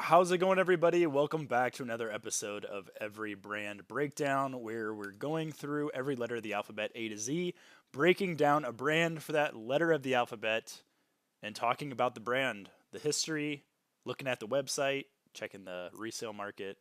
How's it going, everybody? Welcome back to another episode of Every Brand Breakdown, where we're going through every letter of the alphabet A to Z, breaking down a brand for that letter of the alphabet, and talking about the brand, the history, looking at the website, checking the resale market,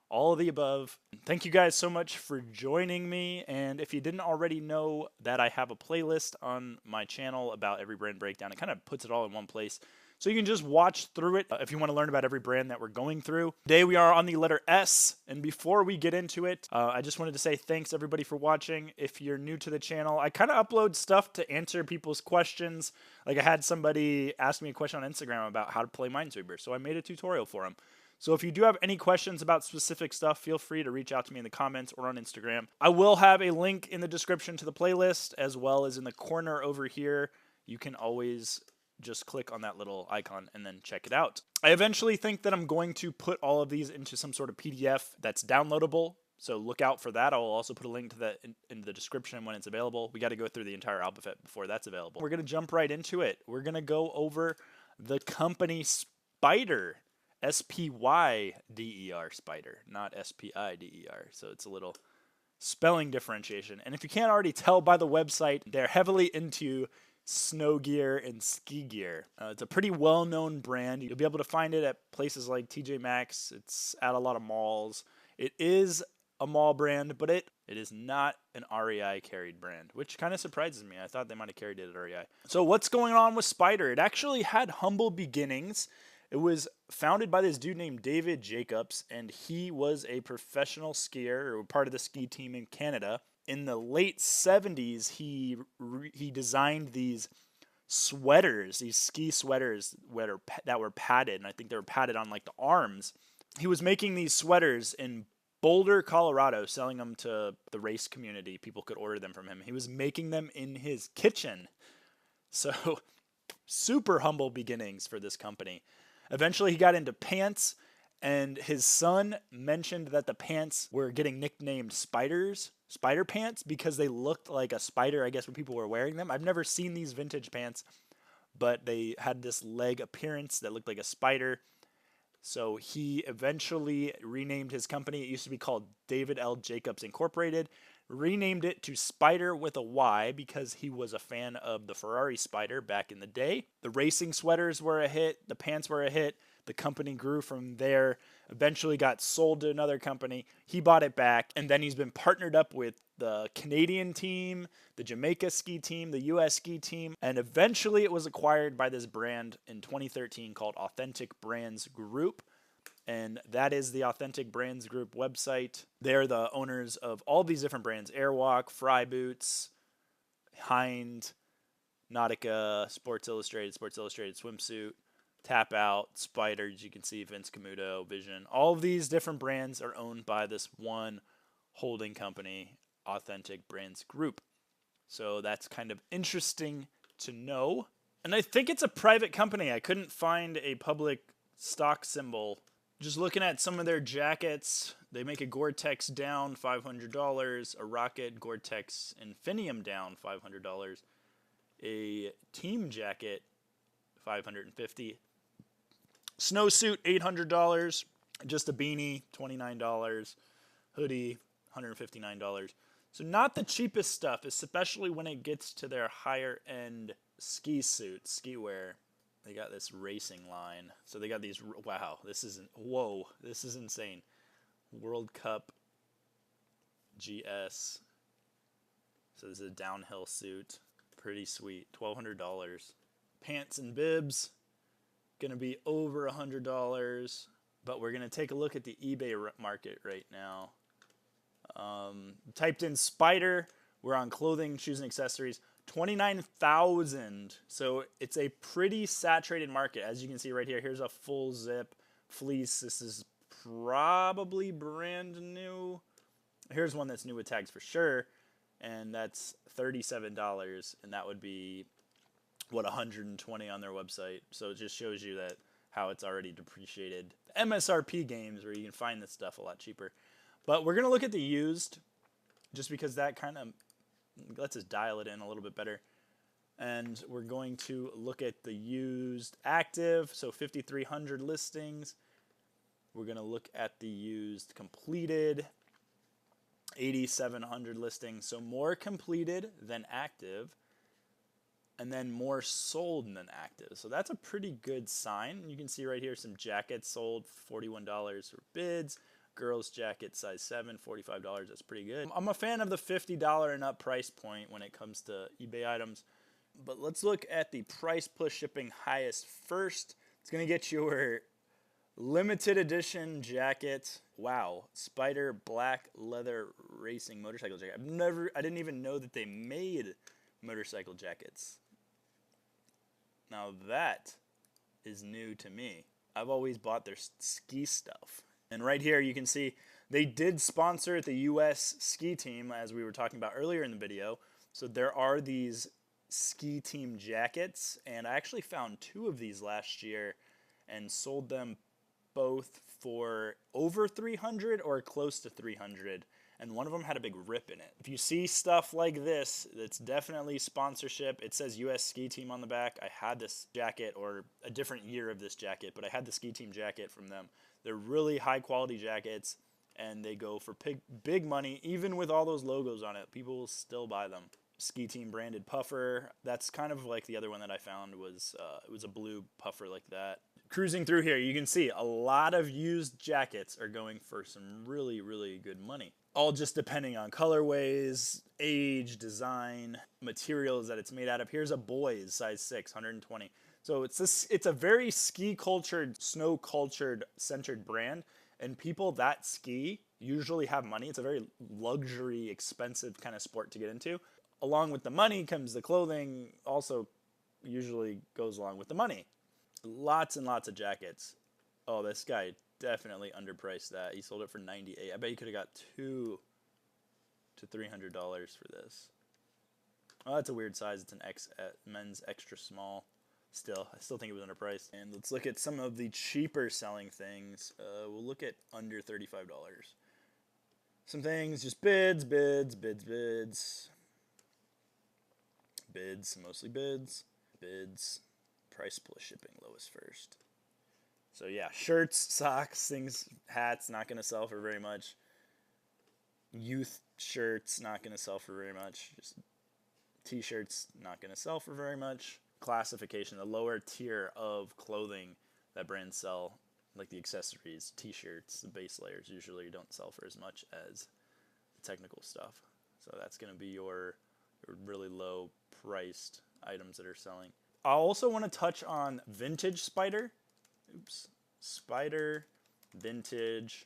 all of the above. Thank you guys so much for joining me, and if you didn't already know that I have a playlist on my channel about Every Brand Breakdown, it kind of puts it all in one place. So you can just watch through it if you want to learn about every brand that we're going through. Today we are on the letter S, and before we get into it, I just wanted to say thanks everybody for watching. If you're new to the channel, I kind of upload stuff to answer people's questions. Like I had somebody ask me a question on Instagram about how to play Minesweeper, so I made a tutorial for them. So if you do have any questions about specific stuff, feel free to reach out to me in the comments or on Instagram. I will have a link in the description to the playlist, as well as in the corner over here. You can always just click on that little icon and then check it out. I eventually think that I'm going to put all of these into some sort of PDF that's downloadable, so look out for that. I'll also put a link to that in the description when it's available. We got to go through the entire alphabet before that's available. We're going to jump right into it. We're going to go over the company Spyder. S-P-Y-D-E-R, Spyder, not S-P-I-D-E-R. So it's a little spelling differentiation. And if you can't already tell by the website, they're heavily into snow gear and ski gear. It's a pretty well-known brand. You'll be able to find it at places like TJ Maxx. It's at a lot of malls. It is a mall brand, but it is not an REI carried brand, which kind of surprises me. I thought they might have carried it at REI. So what's going on with Spyder? It actually had humble beginnings. It was founded by this dude named David Jacobs, and he was a professional skier or part of the ski team in Canada. In the late 70s, he designed these sweaters, these ski sweaters that were padded, and I think they were padded on like the arms. He was making these sweaters in Boulder, Colorado, selling them to the race community. People could order them from him. He was making them in his kitchen. So super humble beginnings for this company. Eventually, he got into pants, and his son mentioned that the pants were getting nicknamed Spyder pants, because they looked like a spider, I guess, when people were wearing them. I've never seen these vintage pants, but they had this leg appearance that looked like a spider. So he eventually renamed his company. It used to be called David L. Jacobs Incorporated. Renamed it to Spyder with a Y because he was a fan of the Ferrari Spyder back in the day. The racing sweaters were a hit. The pants were a hit. The company grew from there. Eventually got sold to another company. He bought it back, and then he's been partnered up with the Canadian team, the Jamaica ski team, the US ski team, and eventually it was acquired by this brand in 2013 called Authentic Brands Group. And that is the Authentic Brands Group website. They're the owners of all these different brands: Airwalk, Fry Boots, Hind, Nautica, Sports Illustrated Swimsuit, Tap Out, Spyder, as you can see, Vince Camuto, Vision. All of these different brands are owned by this one holding company, Authentic Brands Group. So that's kind of interesting to know. And I think it's a private company. I couldn't find a public stock symbol. Just looking at some of their jackets, they make a Gore-Tex down, $500, a Rocket Gore-Tex Infinium down, $500, a team jacket, $550, snowsuit, $800, just a beanie, $29, hoodie, $159. So not the cheapest stuff, especially when it gets to their higher end ski suits, skiwear. They got this racing line. So they got these, wow, this is insane. World Cup GS. So this is a downhill suit. Pretty sweet. $1,200. Pants and bibs. Going to be over $100. But we're going to take a look at the eBay market right now. Typed in Spyder. We're on clothing, shoes, and accessories. 29,000. So it's a pretty saturated market. As you can see right here, here's a full zip fleece. This is probably brand new. Here's one that's new with tags for sure, and that's $37, and that would be what, $120 on their website. So it just shows you that how it's already depreciated. The MSRP games where you can find this stuff a lot cheaper. But we're gonna look at the used, just because that kind of lets us dial it in a little bit better. And we're going to look at the used active, so 5,300 listings. We're going to look at the used completed 8,700 listings. So more completed than active, and then more sold than active. So that's a pretty good sign. You can see right here some jackets sold, $41 for bids. Girls jacket size 7, $45. That's pretty good. I'm a fan of the $50 and up price point when it comes to eBay items. But let's look at the price plus shipping highest first. It's going to get your limited edition jacket. Wow, Spyder black leather racing motorcycle jacket. I didn't even know that they made motorcycle jackets. Now that is new to me. I've always bought their ski stuff. And right here you can see they did sponsor the US ski team, as we were talking about earlier in the video. So there are these ski team jackets, and I actually found 2 of these last year and sold them both for over 300 or close to 300, and one of them had a big rip in it. If you see stuff like this, it's definitely sponsorship. It says US Ski Team on the back. I had this jacket, or a different year of this jacket, but I had the Ski Team jacket from them. They're really high quality jackets, and they go for big money. Even with all those logos on it, people will still buy them. Ski Team branded puffer. That's kind of like the other one that I found was, it was a blue puffer like that. Cruising through here, you can see a lot of used jackets are going for some really, really good money. All just depending on colorways, age, design, materials that it's made out of. Here's a boys size 6, 120. So it's a very ski cultured, snow cultured centered brand, and people that ski usually have money. It's a very luxury, expensive kind of sport to get into. Along with the money comes the clothing, also usually goes along with the money. Lots and lots of jackets. Oh, this guy definitely underpriced that. He sold it for $98. I bet you could have got $200 to $300 for this. Oh, that's a weird size. It's an men's extra small. I still think it was underpriced. And let's look at some of the cheaper selling things. We'll look at under $35. Some things, just bids, mostly bids, price plus shipping, lowest first. So yeah, shirts, socks, things, hats, not going to sell for very much. Youth shirts, not going to sell for very much. Just t-shirts, not going to sell for very much. Classification, the lower tier of clothing that brands sell, like the accessories, t-shirts, the base layers, usually don't sell for as much as the technical stuff. So that's going to be your really low priced items that are selling. I also want to touch on vintage Spyder. Spyder, vintage,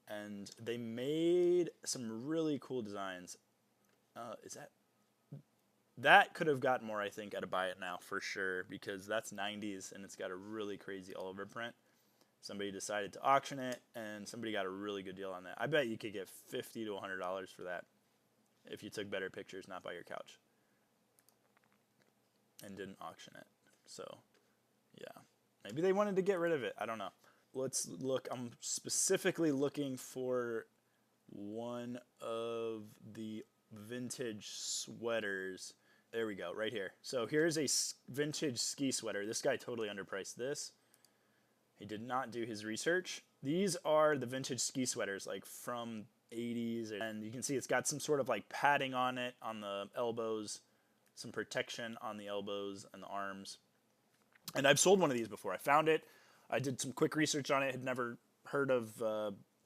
and they made some really cool designs. That could have gotten more, I think, at a buy it now for sure, because that's 90s and it's got a really crazy all over print. Somebody decided to auction it, and somebody got a really good deal on that. I bet you could get $50 to $100 for that if you took better pictures, not by your couch, and didn't auction it. So, yeah. Maybe they wanted to get rid of it. I don't know. Let's look. I'm specifically looking for one of the vintage sweaters. There we go, right here. So here's a vintage ski sweater. This guy totally underpriced this. He did not do his research. These are the vintage ski sweaters, like from 80s. And you can see it's got some sort of like padding on it on the elbows, some protection on the elbows and the arms. And I've sold one of these before. I found it. I did some quick research on it. Had never heard of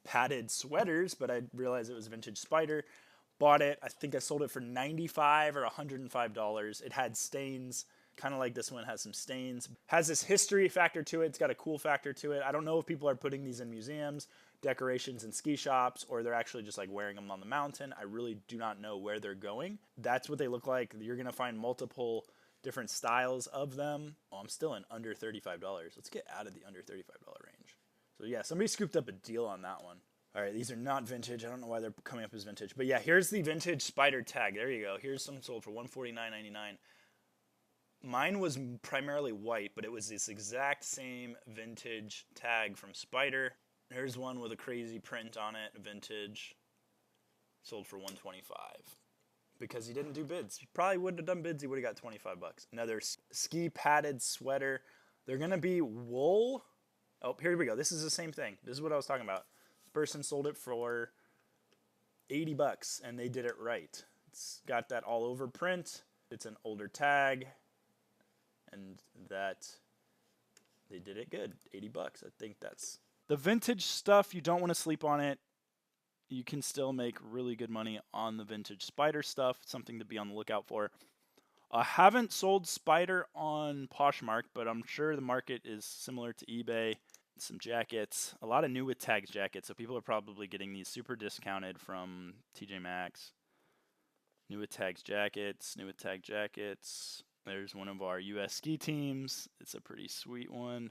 padded sweaters, but I realized it was vintage Spyder. Bought it. I think I sold it for $95 or $105. It had stains, kind of like this one has some stains. Has this history factor to it. It's got a cool factor to it. I don't know if people are putting these in museums, decorations in ski shops, or they're actually just like wearing them on the mountain. I really do not know where they're going. That's what they look like. You're going to find multiple different styles of them. Oh, I'm still in under $35. Let's get out of the under $35 range. So yeah, somebody scooped up a deal on that one. All right, these are not vintage. I don't know why they're coming up as vintage. But yeah, here's the vintage Spyder tag. There you go. Here's some sold for $149.99. Mine was primarily white, but it was this exact same vintage tag from Spyder. Here's one with a crazy print on it, vintage. Sold for $125. Because he didn't do bids. He probably wouldn't have done bids. He would have got $25. Another ski padded sweater. They're going to be wool Oh, here we go. This is the same thing. This is what I was talking about. This person sold it for $80 and they did it right. It's got that all over print. It's an older tag, and that they did it good. $80. I think that's the vintage stuff. You don't want to sleep on it. You can still make really good money on the vintage Spyder stuff. Something to be on the lookout for. I haven't sold Spyder on Poshmark, but I'm sure the market is similar to eBay. Some jackets, a lot of new with tags jackets, so people are probably getting these super discounted from TJ Maxx. New with tags jackets, new with tag jackets. There's one of our US ski teams. It's a pretty sweet one.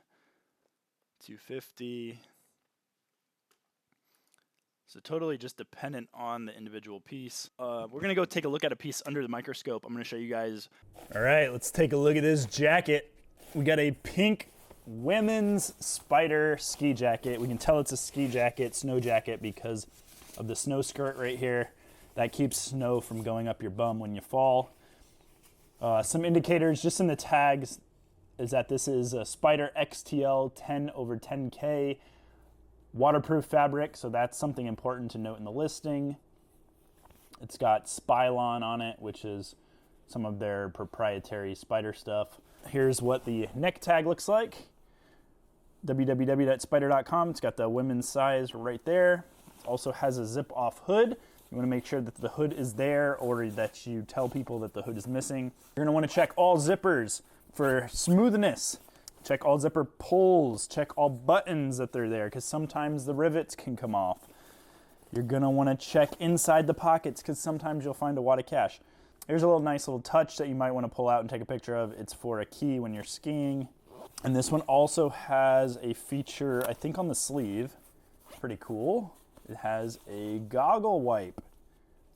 $250. So totally just dependent on the individual piece. We're going to go take a look at a piece under the microscope. I'm going to show you guys. All right, let's take a look at this jacket. We got a pink women's Spyder ski jacket. We can tell it's a ski jacket, snow jacket, because of the snow skirt right here. That keeps snow from going up your bum when you fall. Some indicators just in the tags is that this is a Spyder XTL 10/10K waterproof fabric, so that's something important to note in the listing. It's got Spylon on it, which is some of their proprietary Spyder stuff. Here's what the neck tag looks like. www.spyder.com. It's got the women's size right there. It also has a zip-off hood. You want to make sure that the hood is there, or that you tell people that the hood is missing. You're going to want to check all zippers for smoothness. Check all zipper pulls. Check all buttons that they're there, because sometimes the rivets can come off. You're going to want to check inside the pockets, because sometimes you'll find a wad of cash. Here's a nice little touch that you might want to pull out and take a picture of. It's for a key when you're skiing. And this one also has a feature, I think, on the sleeve. It's pretty cool. It has a goggle wipe.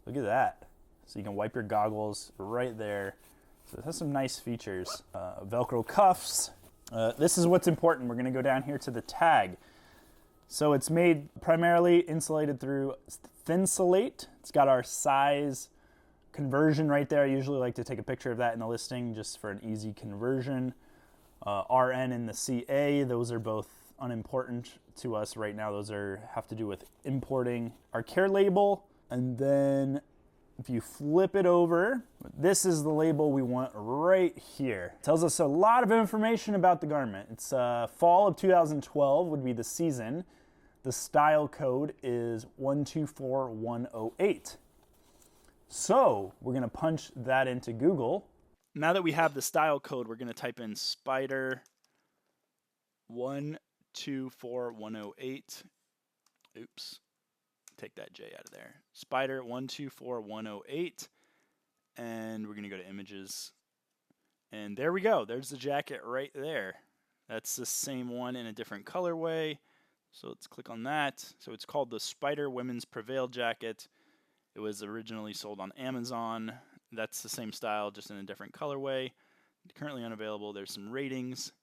Look at that. So you can wipe your goggles right there. So it has some nice features. Velcro cuffs. This is what's important. We're going to go down here to the tag. So it's made primarily insulated through Thinsulate. It's got our size conversion right there. I usually like to take a picture of that in the listing just for an easy conversion. RN and the CA, those are both unimportant to us right now. Those have to do with importing. Our care label, and then if you flip it over, this is the label we want right here. It tells us a lot of information about the garment. It's fall of 2012 would be the season. The style code is 124108. So we're going to punch that into Google. Now that we have the style code, we're going to type in Spyder 124108. Oops. Take that J out of there. Spyder 124108. And we're going to go to images. And there we go. There's the jacket right there. That's the same one in a different colorway. So let's click on that. So it's called the Spyder Women's Prevail Jacket. It was originally sold on Amazon. That's the same style, just in a different colorway. Currently unavailable. There's some ratings.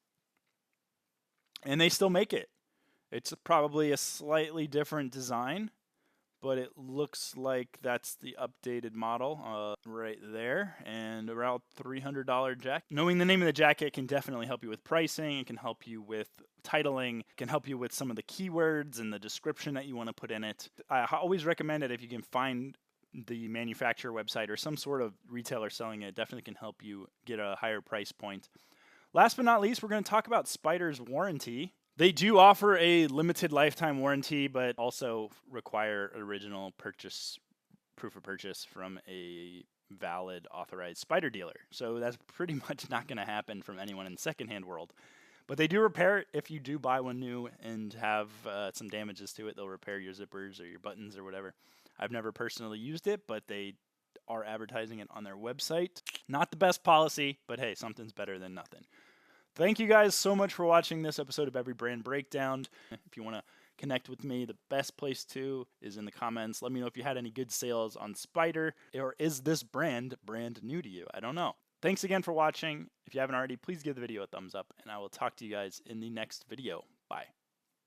And they still make it. It's probably a slightly different design, but it looks like that's the updated model right there. And around $300 jacket. Knowing the name of the jacket can definitely help you with pricing. It can help you with titling. It can help you with some of the keywords and the description that you want to put in it. I always recommend it if you can find the manufacturer website or some sort of retailer selling it. Definitely can help you get a higher price point. Last but not least, we're going to talk about Spyder's warranty. They do offer a limited lifetime warranty, but also require original purchase, proof of purchase from a valid authorized Spyder dealer. So that's pretty much not going to happen from anyone in the secondhand world. But they do repair it if you do buy one new and have some damages to it. They'll repair your zippers or your buttons or whatever. I've never personally used it, but they are advertising it on their website. Not the best policy, but hey, something's better than nothing. Thank you guys so much for watching this episode of Every Brand Breakdown. If you want to connect with me, the best place to is in the comments. Let me know if you had any good sales on Spyder, or is this brand new to you? I don't know. Thanks again for watching. If you haven't already, please give the video a thumbs up, and I will talk to you guys in the next video. Bye.